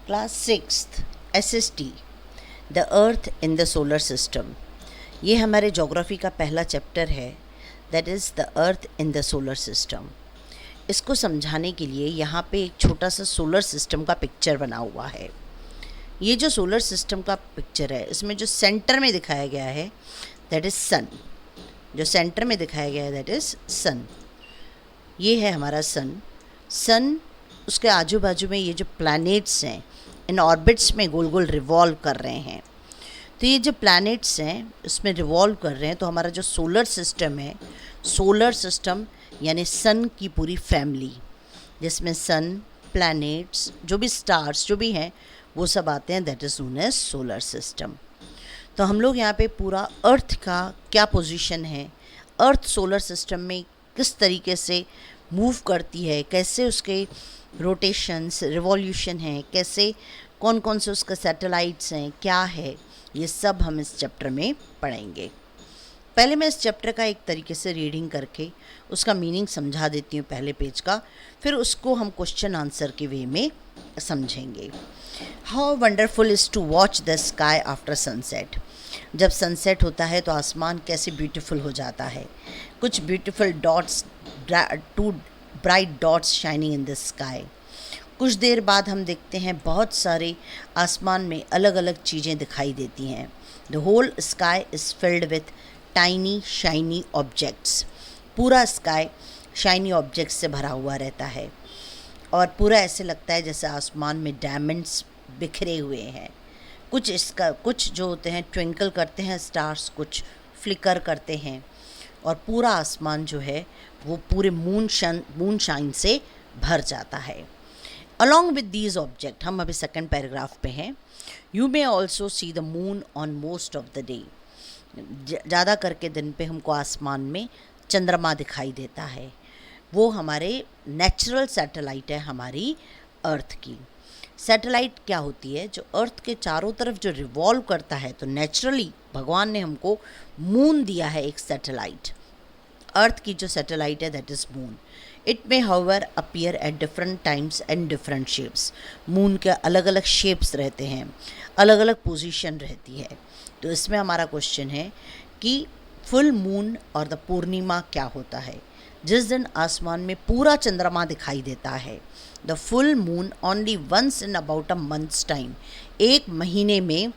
Class 6th SST the earth in the solar system. ये हमारे geography का पहला चैप्टर है, that is the earth in the solar system. इसको समझाने के लिए यहाँ पे एक छोटा सा सोलर सिस्टम का पिक्चर बना हुआ है। ये जो सोलर सिस्टम का पिक्चर है, इसमें जो सेंटर में दिखाया गया है दैट इज़ सन। जो सेंटर में दिखाया गया है दैट इज़ सन। ये है हमारा सन। सन, उसके आजू बाजू में ये जो प्लैनेट्स हैं इन ऑर्बिट्स में गोल गोल रिवॉल्व कर रहे हैं। तो ये जो प्लैनेट्स हैं इसमें रिवॉल्व कर रहे हैं, तो हमारा जो सोलर सिस्टम है, सोलर सिस्टम यानी सन की पूरी फैमिली, जिसमें सन, प्लैनेट्स, जो भी स्टार्स जो भी हैं वो सब आते हैं, that is known as solar system. तो हम लोग यहाँ पे पूरा अर्थ का क्या पोजीशन है, अर्थ सोलर सिस्टम में किस तरीके से मूव करती है, कैसे उसके रोटेशंस, रिवॉल्यूशन है, कैसे कौन कौन से उसके सैटेलाइट्स हैं, क्या है, ये सब हम इस चैप्टर में पढ़ेंगे। पहले मैं इस चैप्टर का एक तरीके से रीडिंग करके उसका मीनिंग समझा देती हूँ पहले पेज का, फिर उसको हम क्वेश्चन आंसर के वे में समझेंगे। How wonderful is to watch the sky after sunset. जब सनसेट होता है तो आसमान कैसे ब्यूटीफुल हो जाता है। कुछ beautiful dots, two bright dots shining in the sky. कुछ देर बाद हम देखते हैं बहुत सारे आसमान में अलग अलग चीज़ें दिखाई देती हैं। The whole sky is filled with tiny shiny objects. पूरा स्काई शाइनी ऑब्जेक्ट्स से भरा हुआ रहता है और पूरा ऐसे लगता है जैसे आसमान में डायमंड्स बिखरे हुए हैं। कुछ जो होते हैं ट्विंकल करते हैं स्टार्स, कुछ फ्लिकर करते हैं, और पूरा आसमान जो है वो पूरे मून शाइन से भर जाता है। अलॉन्ग विद दीज ऑब्जेक्ट, हम अभी सेकंड पैराग्राफ पे हैं। You may also see the moon on most of the day. ज़्यादा करके दिन पे हमको आसमान में चंद्रमा दिखाई देता है। वो हमारे नेचुरल सैटेलाइट है हमारी अर्थ की। सैटेलाइट क्या होती है? जो अर्थ के चारों तरफ जो रिवॉल्व करता है, तो नेचुरली भगवान ने हमको मून दिया है एक सैटेलाइट। अर्थ की जो सैटेलाइट है that is moon. It may however appear at different times and different shapes. Moon के अलग अलग शेप्स रहते हैं, अलग अलग पोजीशन रहती है। तो इसमें हमारा क्वेश्चन है कि फुल मून और द पूर्णिमा क्या होता है? जिस दिन आसमान में पूरा चंद्रमा दिखाई देता है, the full moon only once in about a month's time. एक महीने में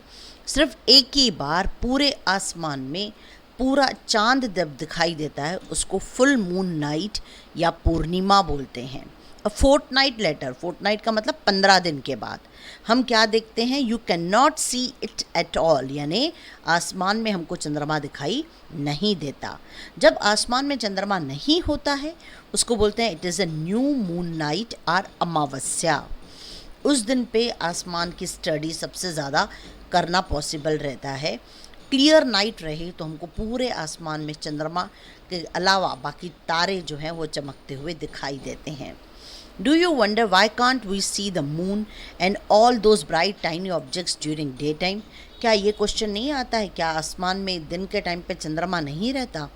सिर्फ एक ही बार पूरे आसमान में पूरा चांद जब दिखाई देता है उसको फुल मून नाइट या पूर्णिमा बोलते हैं। अ फोर्टनाइट लेटर, फोर्टनाइट का मतलब 15 दिन के बाद हम क्या देखते हैं? You can not see it at all, यानी आसमान में हमको चंद्रमा दिखाई नहीं देता। जब आसमान में चंद्रमा नहीं होता है उसको बोलते हैं it is a new moon night और अमावस्या। उस दिन पे आसमान की स्टडी सबसे ज़्यादा करना पॉसिबल रहता है। क्लियर नाइट रहे तो हमको पूरे आसमान में चंद्रमा के अलावा बाकी तारे जो हैं वो चमकते हुए दिखाई देते हैं। Do you wonder why can't we see the moon and all those bright tiny objects during day time? क्या ये क्वेश्चन नहीं आता है क्या आसमान में दिन के टाइम पे चंद्रमा नहीं रहता?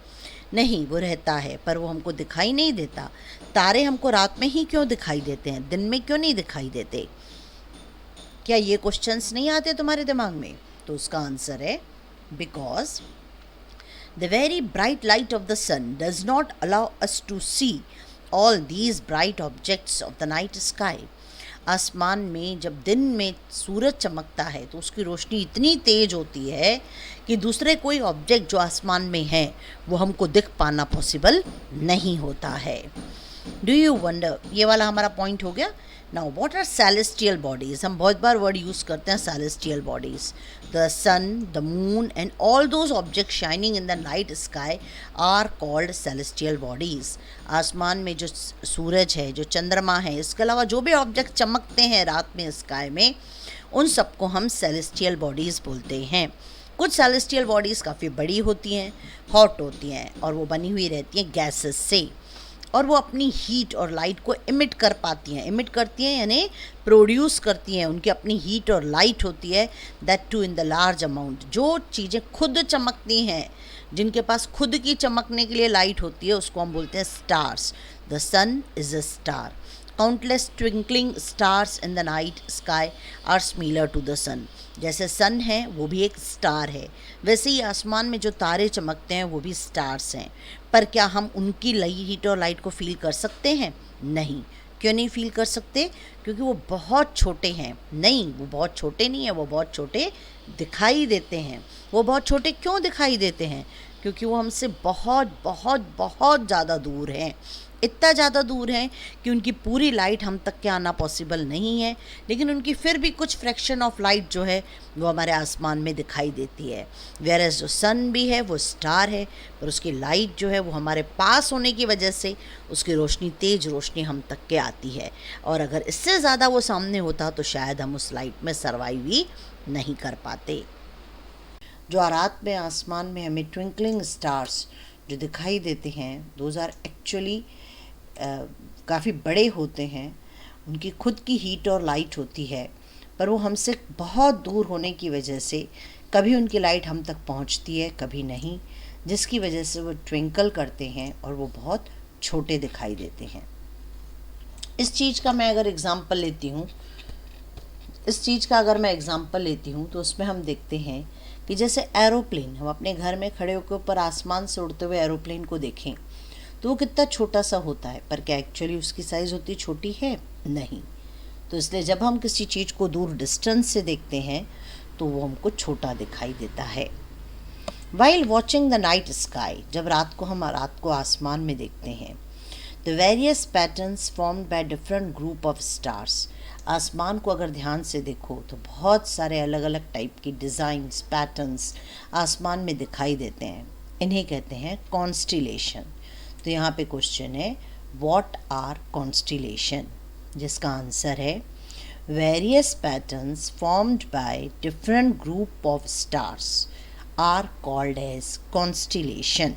नहीं, वो रहता है पर वो हमको दिखाई नहीं देता। तारे हमको रात में ही क्यों दिखाई देते हैं, दिन में क्यों नहीं दिखाई देते? क्या ये क्वेश्चंस नहीं आते तुम्हारे दिमाग में? तो उसका आंसर है because the very bright light of the sun does not allow us to see all these bright objects of the night sky. आसमान में जब दिन में सूरज चमकता है तो उसकी रोशनी इतनी तेज होती है कि दूसरे कोई ऑब्जेक्ट जो आसमान में है वो हमको दिख पाना पॉसिबल नहीं होता है। डू यू वंडर, ये वाला हमारा पॉइंट हो गया। Now what are celestial bodies? हम बहुत बार वर्ड यूज़ करते हैं celestial bodies. The sun, the moon and all those object shining in the night sky are called celestial bodies. आसमान में जो सूरज है, जो चंद्रमा है, इसके अलावा जो भी ऑब्जेक्ट चमकते हैं रात में स्काई में, उन सबको हम सेलेस्टियल बॉडीज़ बोलते हैं। कुछ सेलेस्टियल बॉडीज़ काफ़ी बड़ी होती हैं, हॉट होती हैं, और वो बनी हुई रहती हैं गैसेस से, और वो अपनी हीट और लाइट को इमिट कर पाती हैं। इमिट करती हैं यानी प्रोड्यूस करती हैं, उनकी अपनी हीट और लाइट होती है, that too in the large amount. जो चीज़ें खुद चमकती हैं, जिनके पास खुद की चमकने के लिए लाइट होती है, उसको हम बोलते हैं stars. The sun is a star. Countless twinkling stars in the night sky are similar to the sun. जैसे सन है वो भी एक स्टार है, वैसे ही आसमान में जो तारे चमकते हैं वो भी स्टार्स हैं। पर क्या हम उनकी हीट और लाइट को फील कर सकते हैं? नहीं। क्यों नहीं फील कर सकते? क्योंकि वो बहुत छोटे हैं। नहीं, वो बहुत छोटे नहीं है, वो बहुत छोटे दिखाई देते हैं। वो बहुत छोटे क्यों दिखाई देते हैं? क्योंकि वो हमसे बहुत बहुत बहुत ज़्यादा दूर हैं। इतना ज़्यादा दूर हैं कि उनकी पूरी लाइट हम तक के आना पॉसिबल नहीं है, लेकिन उनकी फिर भी कुछ फ्रैक्शन ऑफ लाइट जो है वो हमारे आसमान में दिखाई देती है। वेयरएज़ जो सन भी है वो स्टार है, पर उसकी लाइट जो है वो हमारे पास होने की वजह से उसकी रोशनी, तेज़ रोशनी हम तक के आती है। और अगर इससे ज़्यादा वो सामने होता तो शायद हम उस लाइट में सर्वाइव ही नहीं कर पाते। जो रात में आसमान में हमें ट्विंकलिंग स्टार्स जो दिखाई देते हैं, दोज आर एक्चुअली काफ़ी बड़े होते हैं। उनकी खुद की हीट और लाइट होती है, पर वो हमसे बहुत दूर होने की वजह से कभी उनकी लाइट हम तक पहुंचती है, कभी नहीं, जिसकी वजह से वो ट्विंकल करते हैं और वो बहुत छोटे दिखाई देते हैं। इस चीज़ का मैं अगर एग्ज़ाम्पल लेती हूँ तो उसमें हम देखते हैं कि जैसे एरोप्लेन, हम अपने घर में खड़े होकर ऊपर आसमान से उड़ते हुए एरोप्लेन को देखें तो वो कितना छोटा सा होता है, पर क्या एक्चुअली उसकी साइज़ होती छोटी है? नहीं। तो इसलिए जब हम किसी चीज़ को दूर डिस्टेंस से देखते हैं तो वो हमको छोटा दिखाई देता है। While watching the night sky, जब रात को आसमान में देखते हैं, the various patterns formed by different group of stars, आसमान को अगर ध्यान से देखो तो बहुत सारे अलग अलग टाइप की डिज़ाइंस, पैटर्न्स आसमान में दिखाई देते हैं। इन्हें कहते हैं कॉन्स्टिलेशन। तो यहाँ पे क्वेश्चन है, व्हाट आर कॉन्स्टिलेशन? जिसका आंसर है, various patterns formed by different group of stars are called as constellation.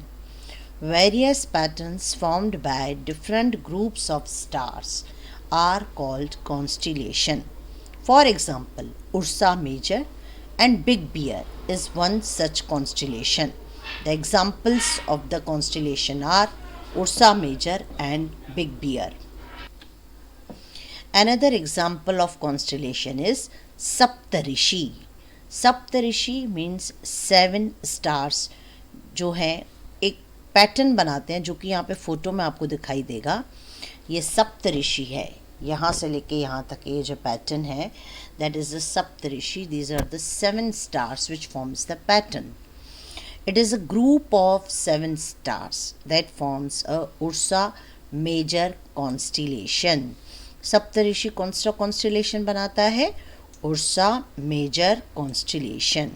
Various patterns formed by different groups of stars are called constellation. For example, Ursa Major and Big Bear is one such constellation. The examples of the constellation are Ursa Major and Big Bear. Another example of constellation is Saptarishi. Saptarishi means 7 stars जो हैं एक pattern बनाते हैं, जो कि यहाँ पे photo में आपको दिखाई देगा। ये सप्तऋषि है, यहाँ से लेके यहाँ तक ये जो पैटर्न है, that is the Saptarishi. These are the 7 stars which forms the pattern. It is a group of 7 stars that forms a Ursa Major constellation. Saptarishi कौन सा कॉन्स्टिलेशन बनाता है? Ursa Major constellation.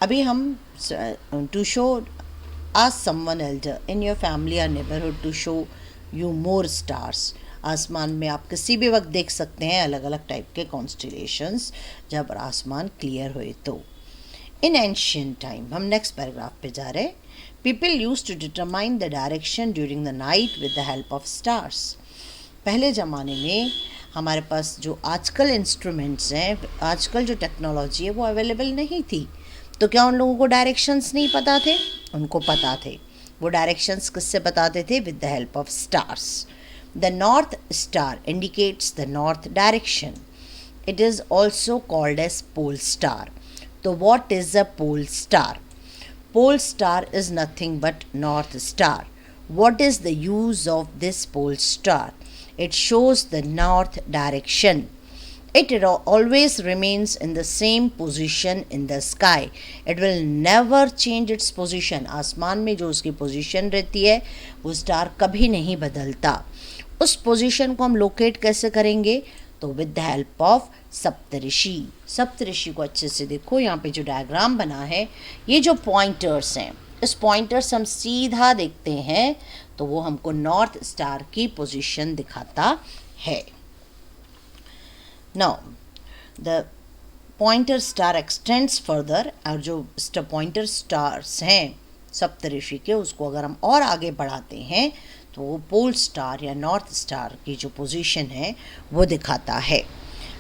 अभी हम to show ask someone elder in your family or neighborhood to show you more stars. आसमान में आप किसी भी वक्त देख सकते हैं अलग अलग टाइप के कॉन्स्टिलेशंस जब आसमान क्लियर हुए तो। इन एंशियंट टाइम, हम नेक्स्ट पैराग्राफ पे जा रहे हैं, people use to determine the direction during the night with the help of stars. पहले ज़माने में हमारे पास जो आजकल इंस्ट्रूमेंट्स हैं, आजकल जो टेक्नोलॉजी है वो अवेलेबल नहीं थी, तो क्या उन लोगों को डायरेक्शंस नहीं पता थे? उनको पता थे। वो डायरेक्शंस किससे बताते थे? With the help of stars. The north star indicates the north direction. It is also called as pole star. तो what is a pole star? Pole star is nothing but north star. What is the use of this pole star? It shows the north direction. It always remains in the same position in the sky. It will never change its position. आसमान में जो उसकी position रहती है वो star कभी नहीं बदलता। उस पोजीशन को हम लोकेट कैसे करेंगे? तो विद द हेल्प ऑफ सप्तऋषि। सप्तऋषि को अच्छे से देखो, यहाँ पे जो डायग्राम बना है, ये जो पॉइंटर्स हैं, इस पॉइंटर्स हम सीधा देखते हैं तो वो हमको नॉर्थ स्टार की पोजीशन दिखाता है। Now the pointer star x tends further, और जो पॉइंटर स्टार्स हैं सप्तऋषि के, उसको अगर हम और आगे बढ़ाते हैं तो वो पोल स्टार या नॉर्थ स्टार की जो पोजीशन है वो दिखाता है।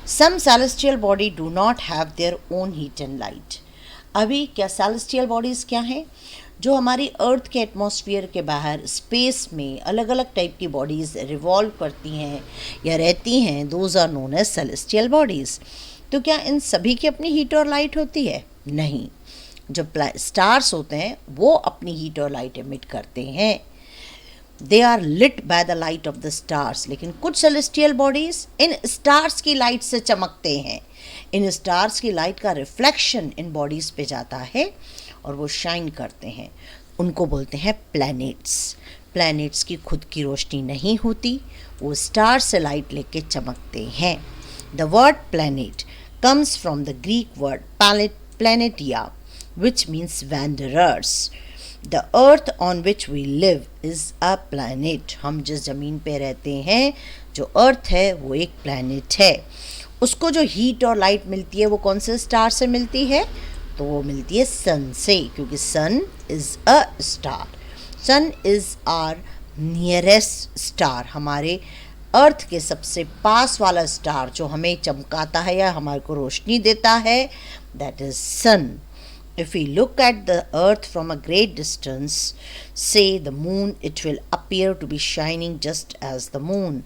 Some celestial body do not have their own heat and light. अभी क्या सेलेस्टियल बॉडीज़ क्या हैं? जो हमारी अर्थ के एटमॉस्फेयर के बाहर स्पेस में अलग अलग टाइप की बॉडीज़ रिवॉल्व करती हैं या रहती हैं, those are known as celestial bodies. तो क्या इन सभी की अपनी हीट और लाइट होती है? नहीं। जो स्टार्स होते हैं वो अपनी हीट और लाइट एमिट करते हैं, they are lit by the light of the stars. लेकिन कुछ सेलेस्टियल बॉडीज इन स्टार्स की लाइट से चमकते हैं, इन स्टार्स की लाइट का रिफ्लेक्शन इन बॉडीज पे जाता है और वो शाइन करते हैं, उनको बोलते हैं प्लैनेट्स। प्लैनेट्स की खुद की रोशनी नहीं होती, वो स्टार से लाइट लेके चमकते हैं। The word planet comes from the Greek word planetia, which means wanderers. The earth on which we live is a planet. हम जिस ज़मीन पे रहते हैं, जो अर्थ है वो एक प्लैनेट है। उसको जो हीट और लाइट मिलती है वो कौन से स्टार से मिलती है? तो वो मिलती है सन से, क्योंकि sun is a star. Sun is our nearest star, हमारे अर्थ के सबसे पास वाला स्टार जो हमें चमकाता है या हमारे को रोशनी देता है, that is sun. If we look at the earth from a great distance, say the moon, it will appear to be shining just as the moon.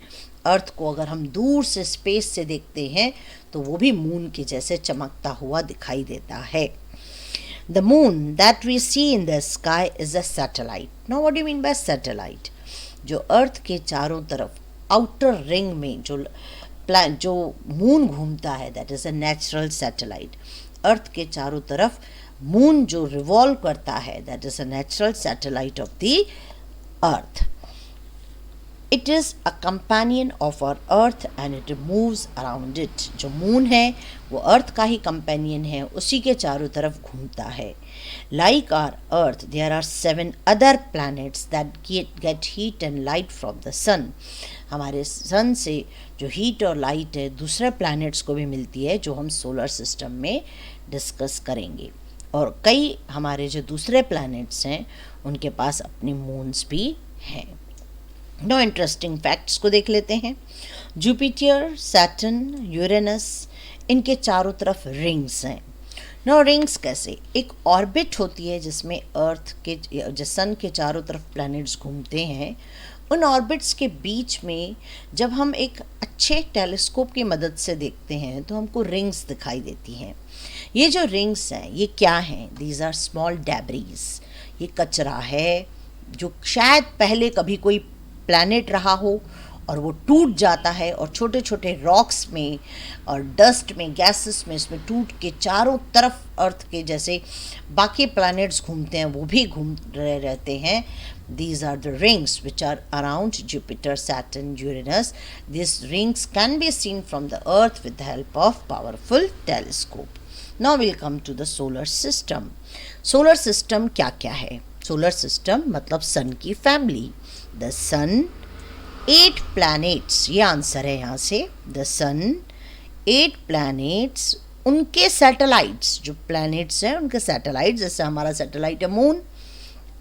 Earth को अगर हम दूर से स्पेस से देखते हैं तो वो भी मून के जैसे चमकता हुआ दिखाई देता है। The moon that we see in the sky is a satellite. Now what do you mean by satellite? जो अर्थ के चारों तरफ आउटर रिंग में जो मून घूमता है, that is a natural satellite. Earth के चारों तरफ मून जो रिवॉल्व करता है, that is a natural satellite of the earth. It is a companion of our earth and it moves around it. जो मून है वो अर्थ का ही कंपेनियन है, उसी के चारों तरफ घूमता है। Like our earth, there are 7 other planets that get heat and light from the sun. हमारे सन से जो हीट और लाइट है दूसरे प्लैनेट्स को भी मिलती है, जो हम सोलर सिस्टम में डिस्कस करेंगे। और कई हमारे जो दूसरे प्लैनेट्स हैं उनके पास अपनी मून्स भी हैं। नो इंटरेस्टिंग फैक्ट्स को देख लेते हैं। जुपिटर, सैटर्न, यूरेनस, इनके चारों तरफ रिंग्स हैं। नो रिंग्स कैसे? एक ऑर्बिट होती है जिसमें अर्थ के जो सन के चारों तरफ प्लैनेट्स घूमते हैं। उन ऑर्बिट्स के बीच में जब हम एक अच्छे टेलीस्कोप की मदद से देखते हैं तो हमको रिंग्स दिखाई देती हैं। ये जो रिंग्स हैं ये क्या हैं? These are small debris. ये कचरा है जो शायद पहले कभी कोई प्लैनेट रहा हो और वो टूट जाता है और छोटे छोटे रॉक्स में और डस्ट में, गैसेस में, इसमें टूट के चारों तरफ अर्थ के जैसे बाकी प्लैनेट्स घूमते हैं वो भी घूम रहे रहते हैं। These are the rings which are around Jupiter, Saturn, Uranus. These rings can be seen from the Earth with the help of powerful telescope. Now we'll come to the solar system. Solar system क्या क्या है? Solar system मतलब सन की family. The sun, 8 planets, ये answer है यहाँ से। The sun, 8 planets, उनके सैटेलाइट्स, जो प्लैनेट्स हैं उनके सैटेलाइट्स, जैसे हमारा सैटेलाइट है moon,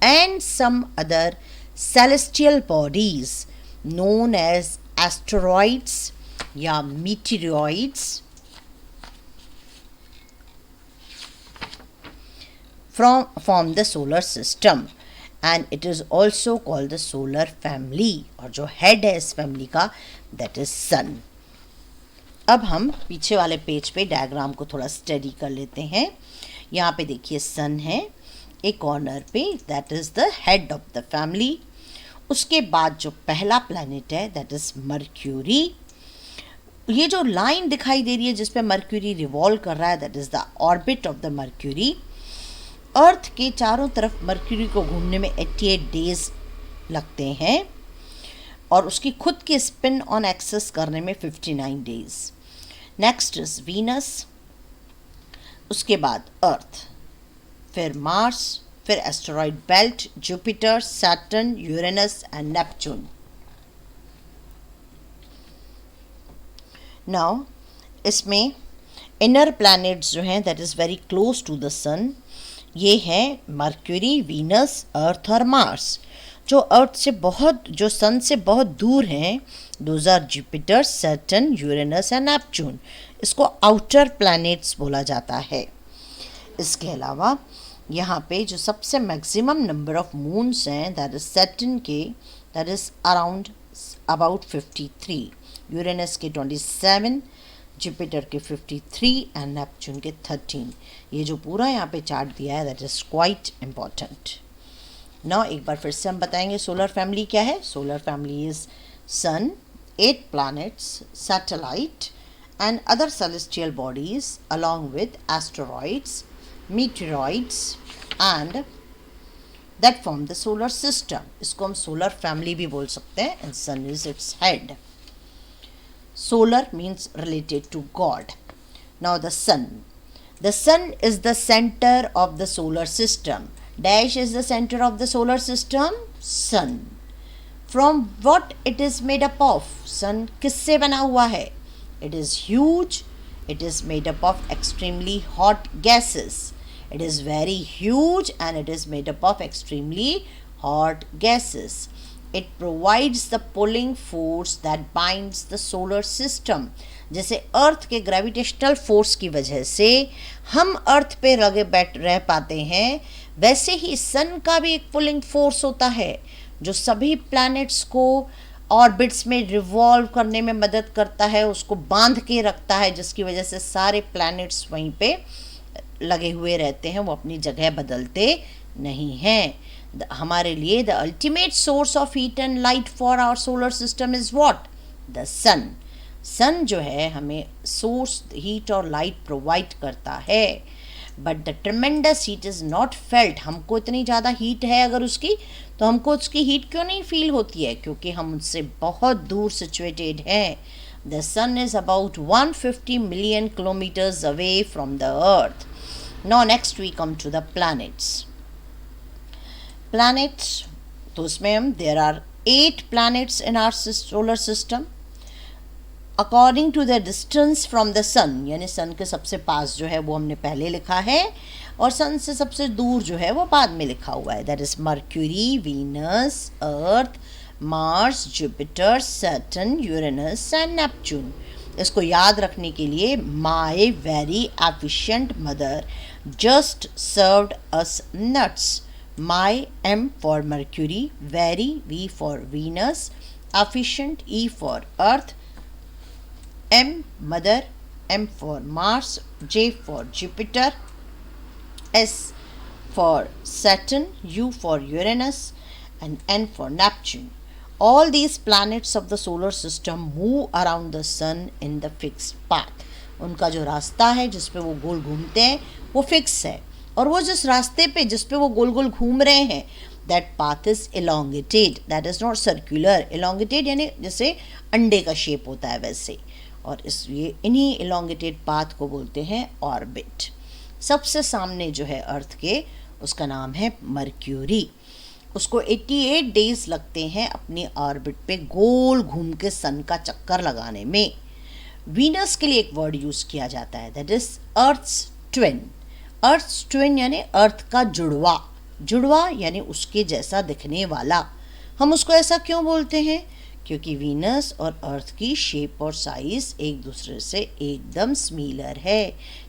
and some other celestial bodies known as asteroids या meteoroids from the solar system, and it is also called the solar family, और जो head है इस फैमिली का that is sun। अब हम पीछे वाले पेज पे डायग्राम को थोड़ा स्टडी कर लेते हैं। यहाँ पे देखिए सन है एक कॉर्नर पे, that is the head of the family. उसके बाद जो पहला प्लैनेट है दैट इज़ मर्क्यूरी। ये जो लाइन दिखाई दे रही है जिस पे मर्क्यूरी रिवॉल्व कर रहा है, that is the orbit of the Mercury. Earth के चारों तरफ मर्क्यूरी को घूमने में 88 डेज लगते हैं और उसकी खुद की स्पिन ऑन एक्सेस करने में 59 डेज। नेक्स्ट इज वीनस, उसके बाद अर्थ, फिर मार्स, फिर asteroid belt, Jupiter, Saturn, Uranus and Neptune. Now इसमें इनर प्लैनेट्स जो हैं that is very close to the sun, ये हैं मर्क्यूरी, वीनस, अर्थ और मार्स। जो अर्थ से बहुत, जो सन से बहुत दूर हैं, those are Jupiter, Saturn, Uranus and Neptune. इसको आउटर प्लैनेट्स बोला जाता है। इसके अलावा यहाँ पे जो सबसे मैक्सिमम नंबर ऑफ मून्स हैं दैट इज सैटर्न के that is around about 53, Uranus के 27, जुपिटर के 53 एंड नेपच्यून के 13। ये जो पूरा यहाँ पे चार्ट दिया है that is quite important. Now एक बार फिर से हम बताएंगे सोलर फैमिली क्या है। Solar family is sun, 8 planets, satellite and other celestial bodies along with asteroids, meteoroids and that form the solar system. इसको हम solar family भी बोल सकते हैं and sun is its head. Solar means related to God. Now the sun. The sun is the center of the solar system. Dash is the center of the solar system. Sun. From what it is made up of? Sun किससे बना हुआ है? It is huge. It is made up of extremely hot gases. It is very huge and it is made up of extremely hot gases. It provides the pulling force that binds the solar system. जैसे अर्थ के gravitational force की वजह से हम अर्थ पे रह पाते हैं, वैसे ही सन का भी एक पुलिंग फोर्स होता है जो सभी प्लैनेट्स को ऑर्बिट्स में रिवॉल्व करने में मदद करता है, उसको बांध के रखता है, जिसकी वजह से सारे प्लैनेट्स वहीं पे लगे हुए रहते हैं, वो अपनी जगह बदलते नहीं हैं। हमारे लिए the ultimate source of heat and light for our solar system is what? The sun. Sun जो है हमें सोर्स हीट और लाइट प्रोवाइड करता है, but the tremendous heat is not felt. हमको इतनी ज़्यादा हीट है अगर उसकी, तो हमको उसकी हीट क्यों नहीं फील होती है? क्योंकि हम उससे बहुत दूर सिचुएटेड हैं। The sun is about 150 million kilometres away from the earth. Now next we come to the planets. Planets, तो उसमें हम there are 8 planets in our solar system according to the distance from the sun, यानी sun के सबसे पास जो है वो हमने पहले लिखा है और सन से सबसे दूर जो है वो बाद में लिखा हुआ है। That is Mercury, Venus, Earth, Mars, Jupiter, Saturn, Uranus and Neptune. इसको याद रखने के लिए my very efficient mother just served us nuts. My, M for Mercury, very, V for Venus, efficient, E for Earth, M mother, M for Mars, J for Jupiter, S for Saturn, U for Uranus and N for Neptune. All these planets of the solar system move around the sun in the fixed path. उनका जो रास्ता है जिस पे वो गोल घूमते हैं वो फिक्स है, और वो जिस रास्ते पे जिस पे वो गोल गोल घूम रहे हैं that path is elongated, that is not circular. elongated यानी जैसे अंडे का शेप होता है वैसे, और इसलिए इन्हीं elongated path को बोलते हैं ऑर्बिट। सबसे सामने जो है अर्थ के उसका नाम है मर्क्यूरी। उसको 88 डेज लगते हैं अपनी ऑर्बिट पे गोल घूम के सन का चक्कर लगाने में। वीनस के लिए एक वर्ड यूज़ किया जाता है, that is earth's twin. Earth's twin यानी अर्थ का जुड़वा, जुड़वा यानी उसके जैसा दिखने वाला। हम उसको ऐसा क्यों बोलते हैं? क्योंकि वीनस और अर्थ की शेप और साइज एक दूसरे से एकदम सिमिलर है।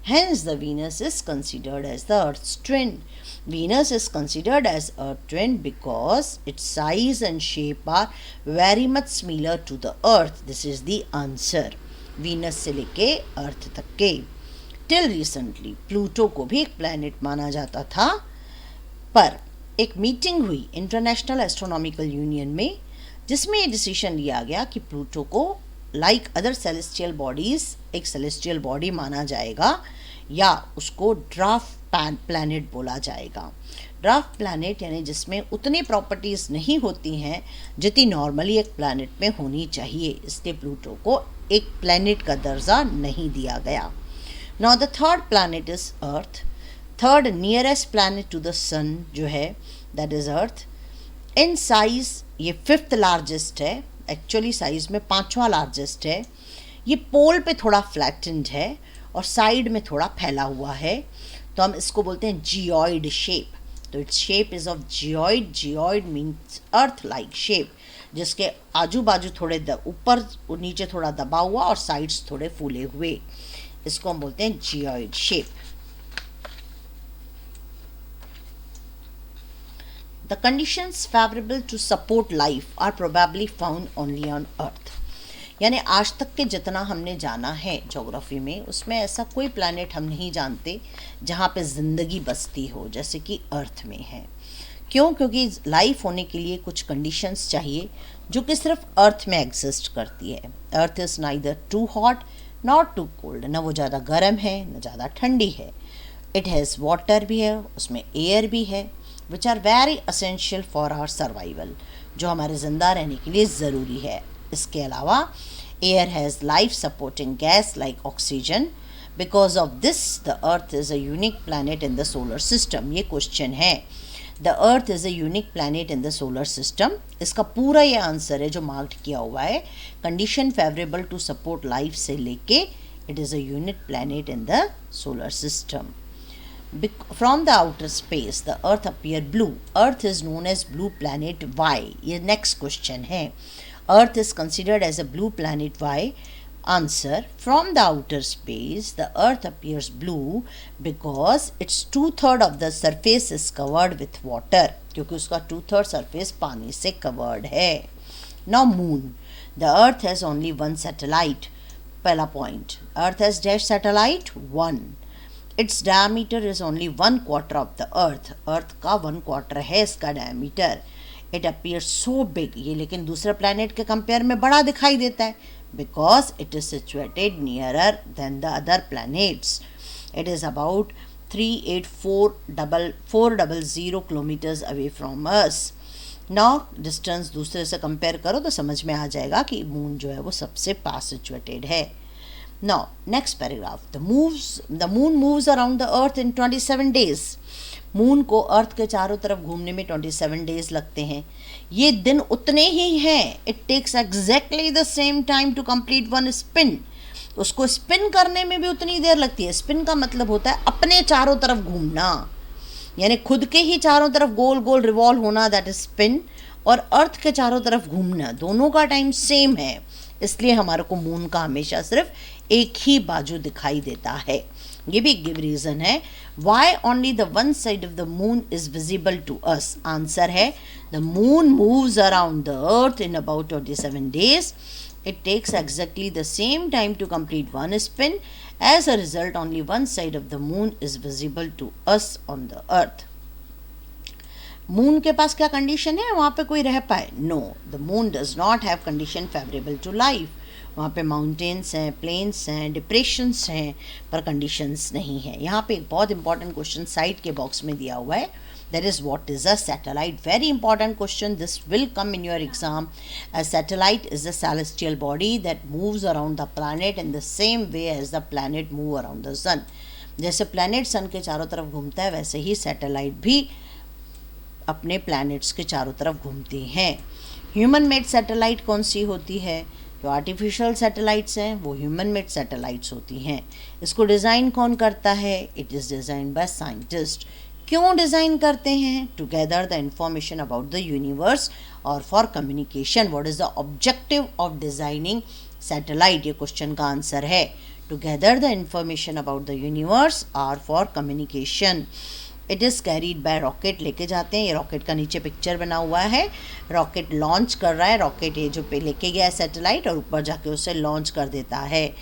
Hence the Venus is considered as the earth's twin. Venus is considered as a twin because its size and shape are very much similar to the Earth. This is the answer. Venus से लेके अर्थ तक के। Till recently, Pluto को भी एक planet माना जाता था, पर एक मीटिंग हुई इंटरनेशनल एस्ट्रोनॉमिकल यूनियन में जिसमें ये डिसीजन लिया गया कि प्लूटो को लाइक अदर सेलेस्टियल बॉडीज एक सेलेस्टियल बॉडी माना जाएगा, या उसको ड्राफ्ट प्लैनेट बोला जाएगा। ड्राफ्ट प्लैनेट यानी जिसमें उतनी प्रॉपर्टीज़ नहीं होती हैं जितनी नॉर्मली एक प्लैनेट में होनी चाहिए, इसलिए प्लूटो को एक प्लैनेट का दर्जा नहीं दिया गया। Now the third planet is earth. Third nearest planet to the sun जो है that is earth. In size ये 5th लार्जेस्ट है, एक्चुअली साइज में 5वां लार्जेस्ट है। ये पोल पे थोड़ा फ्लैटेंड है और साइड में थोड़ा फैला हुआ है, तो हम इसको बोलते हैं जियोइड शेप। तो its shape is of geoid. Geoid means earth like shape, जिसके आजू बाजू थोड़े ऊपर नीचे थोड़ा दबा हुआ और साइड्स थोड़े फूले हुए, इसको हम बोलते हैं geoid shape. The conditions favourable to support life are probably found only on earth. यानी आज तक के जितना हमने जाना है ज्योग्राफी में, उसमें ऐसा कोई प्लैनेट हम नहीं जानते जहाँ पे ज़िंदगी बसती हो जैसे कि अर्थ में है। क्यों? क्योंकि लाइफ होने के लिए कुछ कंडीशंस चाहिए जो कि सिर्फ अर्थ में एग्जिस्ट करती है। Earth is neither too hot not too cold, न वो ज़्यादा गर्म है न ज़्यादा ठंडी है। इट हैज़ वाटर भी है, उसमें एयर भी है, which are very essential for our survival, जो हमारे ज़िंदा रहने के लिए ज़रूरी है। इसके अलावा air has life supporting gas like oxygen. Because of this the earth is a unique planet in the solar system. ये क्वेश्चन है, the earth is a unique planet in the solar system. इसका पूरा ये answer है जो marked किया हुआ है, condition favourable to support life से लेके it is a unique planet in the solar system. From the outer space, the Earth appear blue. Earth is known as blue planet. Why? ये next question है. Earth is considered as a blue planet. Why? Answer: from the outer space, the Earth appears blue because its 2/3 of the surface is covered with water. क्योंकि उसका 2/3 surface पानी से covered है. Now moon. The Earth has only one satellite. पहला point. Earth has dash satellite 1. Its diameter is only 1/4 of the Earth. Earth का 1/4 है इसका diameter. It appears so big. ये लेकिन दूसरे planet के कंपेयर में बड़ा दिखाई देता है because it is situated nearer than the other planets. It is about 384,400 kilometers away from us. Now distance दूसरे से कंपेयर करो तो समझ में आ जाएगा कि मून जो है वो सबसे पास सिचुएटेड है। Now, next paragraph. The moon moves around the earth in 27 days. Moon को अर्थ के चारों तरफ घूमने में 27 डेज लगते हैं। ये दिन उतने ही हैं। It takes exactly the same time to complete one spin. उसको स्पिन करने में भी उतनी देर लगती है। स्पिन का मतलब होता है अपने चारों तरफ घूमना, यानी खुद के ही चारों तरफ गोल गोल रिवॉल्व होना, दैट इज स्पिन, और अर्थ के चारों तरफ घूमना, दोनों का टाइम सेम है। इसलिए हमारे को मून का हमेशा सिर्फ एक ही बाजू दिखाई देता है। ये भी गिव रीजन है why only the one side of the moon is visible to us. Answer है the moon moves around the earth in about 27 days. It takes exactly the same time to complete one spin. As a result only one side of the moon is visible to us on the earth. Moon के पास क्या condition है वहाँ पे कोई रह पाए? No, the moon does not have condition favourable to life. वहाँ पे माउंटेन्स हैं, प्लेन्स हैं, डिप्रेशंस हैं, पर कंडीशंस नहीं है. यहाँ पे एक बहुत इंपॉर्टेंट क्वेश्चन साइड के बॉक्स में दिया हुआ है, that is what is a satellite. Very important question, this will come in your exam. A satellite is a celestial body that moves around the planet in the same way as the planet move around the sun. जैसे planet सन के चारों तरफ घूमता है, वैसे ही satellite भी अपने planets के चारों तरफ घूमती हैं. ह्यूमन मेड सैटेलाइट कौन सी होती है? जो आर्टिफिशियल सैटेलाइट्स हैं वो ह्यूमन मेड सैटेलाइट्स होती हैं. इसको डिज़ाइन कौन करता है? It is design by scientist. क्यों डिज़ाइन करते हैं? To gather the information about the universe और for communication. What is the objective of designing satellite? ये क्वेश्चन का आंसर है to gather the information about the universe और for communication. It is carried by rocket. लेके जाते हैं. ये rocket का नीचे पिक्चर बना हुआ है. रॉकेट लॉन्च कर रहा है. रॉकेट ये जो पे लेके गया है सैटेलाइट और ऊपर जाके उसे लॉन्च कर देता है.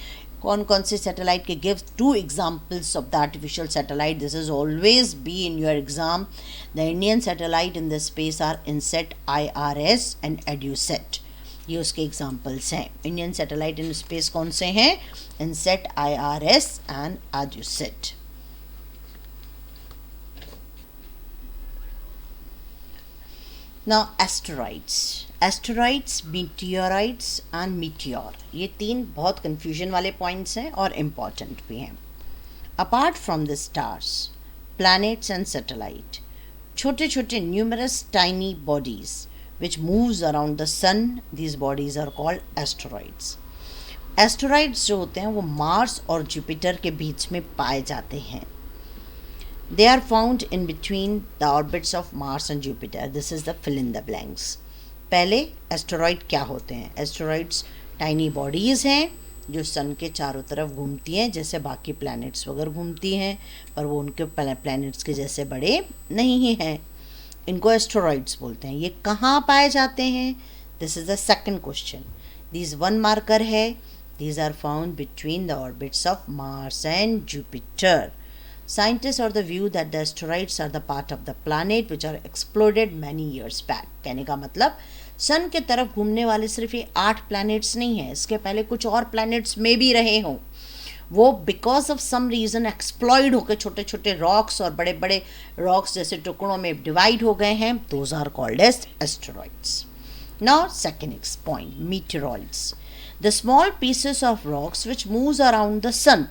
कौन कौन से सैटेलाइट के? Give 2 examples of the artificial satellite. This is always be in your exam. The Indian satellite in the space are INSAT, IRS and EDUSAT. ये उसके एग्जाम्पल्स हैं. इंडियन सैटेलाइट इन स्पेस कौन से हैं? INSAT, IRS and EDUSAT. Now asteroids, meteorites and meteor, ये 3 बहुत confusion वाले points हैं और important भी हैं. Apart from the stars, planets and satellite, छोटे छोटे numerous tiny bodies which moves around the sun, these bodies are called asteroids. Asteroids जो होते हैं वो मार्स और जुपिटर के बीच में पाए जाते हैं. They are found in between the orbits of Mars and Jupiter. This is the fill in the blanks. पहले एस्टेरॉइड क्या होते हैं? एस्टेरॉइड्स टाइनी बॉडीज़ हैं जो सन के चारों तरफ घूमती हैं जैसे बाकी प्लैनेट्स वगैरह घूमती हैं, पर वो उनके प्लैनेट्स के जैसे बड़े नहीं हैं. इनको एस्टेरॉइड्स बोलते हैं। ये कहाँ पाए जाते हैं? This is the second question. This 1 marker है, these are found between the orbits of Mars and Jupiter. Scientists are the view that the asteroids are the part of the planet which are exploded many years back. कहने का मतलब सन के तरफ घूमने वाले सिर्फ ये 8 प्लैनेट्स नहीं हैं, इसके पहले कुछ और प्लैनेट्स में भी रहे हों, वो because of some reason exploit होकर छोटे छोटे रॉक्स और बड़े बड़े रॉक्स जैसे टुकड़ों में डिवाइड हो गए हैं। Those are called as asteroids. Now second point, meteoroids, the small pieces of rocks which moves around the sun.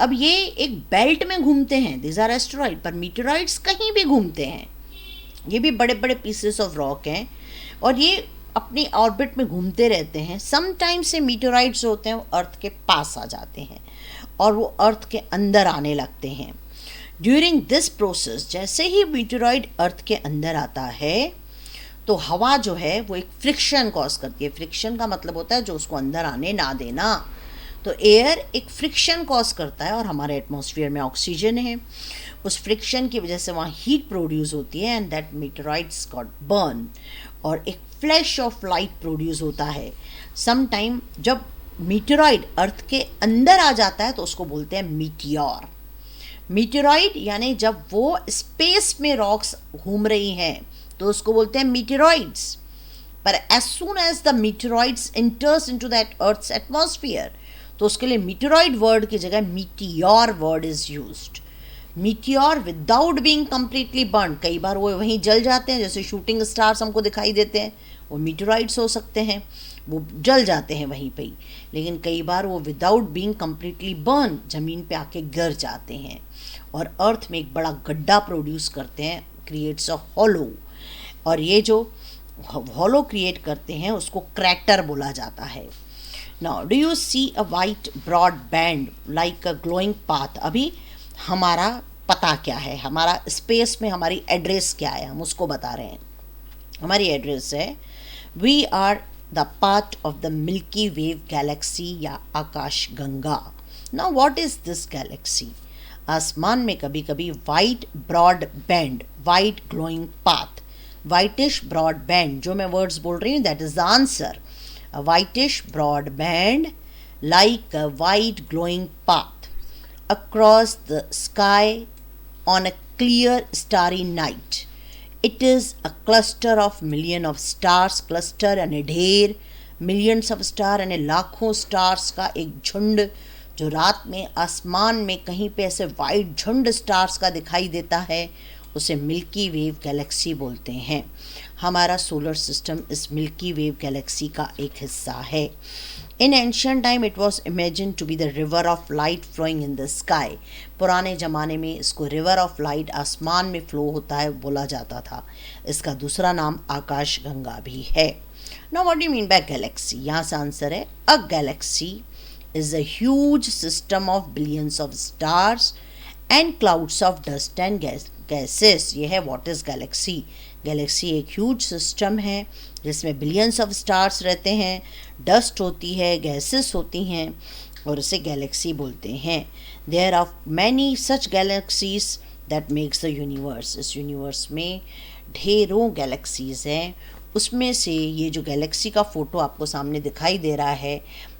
अब ये एक बेल्ट में घूमते हैं, दिस आर एस्टेरॉइड, पर मीटेरॉइड्स कहीं भी घूमते हैं। ये भी बड़े बड़े पीसेस ऑफ रॉक हैं और ये अपनी ऑर्बिट में घूमते रहते हैं। समटाइम्स से मीटेरॉइड्स होते हैं वो अर्थ के पास आ जाते हैं और वो अर्थ के अंदर आने लगते हैं। ड्यूरिंग दिस प्रोसेस, जैसे ही मीटेरॉइड अर्थ के अंदर आता है तो हवा जो है वो एक फ्रिक्शन कॉज करती है। फ्रिक्शन का मतलब होता है जो उसको अंदर आने ना देना। तो एयर एक फ्रिक्शन कॉज करता है और हमारे एटमॉस्फेयर में ऑक्सीजन है, उस फ्रिक्शन की वजह से वहाँ हीट प्रोड्यूस होती है and that meteoroids got burn, और एक फ्लैश ऑफ लाइट प्रोड्यूस होता है। सम टाइम जब मीटेरॉइड अर्थ के अंदर आ जाता है तो उसको बोलते हैं मीटियोर। मीटेरॉइड यानी जब वो स्पेस में रॉक्स घूम रही हैं तो उसको बोलते हैं मीटेरॉइड्स। पर as soon as the meteoroids enters into that earth's atmosphere तो उसके लिए मीटेरॉइड वर्ड की जगह meteor word is used. Meteor without being completely burn, कई बार वो वहीं जल जाते हैं, जैसे शूटिंग स्टार्स हमको दिखाई देते हैं, वो मीटेरॉइड्स हो सकते हैं, वो जल जाते हैं वहीं पे ही। लेकिन कई बार वो विदाउट बीइंग कंप्लीटली बर्न ज़मीन पे आके गिर जाते हैं और अर्थ में एक बड़ा गड्ढा प्रोड्यूस करते हैं, क्रिएट्स अ हॉलो, और ये जो हॉलो क्रिएट करते हैं उसको क्रैटर बोला जाता है। Now do you see a white broad band like a glowing path? अभी हमारा पता क्या है, हमारा स्पेस में हमारी एड्रेस क्या है, हम उसको बता रहे हैं। हमारी एड्रेस है we are the part of the Milky Way galaxy या Akash Ganga. Now what is this galaxy? आसमान में कभी कभी white broad band, white glowing path, whitish broad band, जो मैं वर्ड्स बोल रही हूँ that is the answer. A whitish broad band like a white glowing path across the sky on a clear starry night. It is a cluster of million of stars, cluster यानी ढेर, millions of star यानी लाखों stars का एक झुंड जो रात में आसमान में कहीं पे ऐसे वाइट झुंड स्टार्स का दिखाई देता है, उसे मिल्की वेव गैलेक्सी बोलते हैं। हमारा सोलर सिस्टम इस मिल्की वेव गैलेक्सी का एक हिस्सा है। In ancient time it was imagine to be the river of light flowing in the sky. पुराने ज़माने में इसको रिवर ऑफ लाइट, आसमान में फ्लो होता है, बोला जाता था। इसका दूसरा नाम आकाश गंगा भी है। Now what do you mean by galaxy? यहाँ से आंसर है a galaxy is a huge system of billions of stars and clouds of dust and gases. ये है व्हाट इज गैलेक्सी। गैलेक्सी एक ह्यूज सिस्टम है जिसमें बिलियंस ऑफ स्टार्स रहते हैं, डस्ट होती है, गैसेस होती हैं, और इसे गैलेक्सी बोलते हैं। There are many such galaxies that makes the universe. इस यूनिवर्स में ढेरों गैलेक्सीज हैं, उसमें से ये जो गैलेक्सी का फ़ोटो आपको सामने दिखाई दे रहा है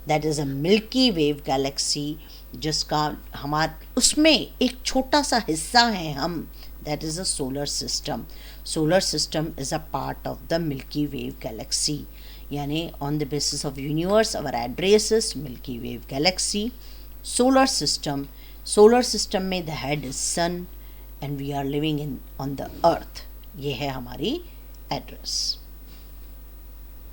that is a milky Way Galaxy, जिसका उसमें एक छोटा सा हिस्सा है हम, that is a solar system. Solar system is a part of the Milky Wave galaxy. यानी on the basis of universe our address is Milky Wave galaxy. Solar system में the head is sun and we are living on the earth. ये है हमारी address.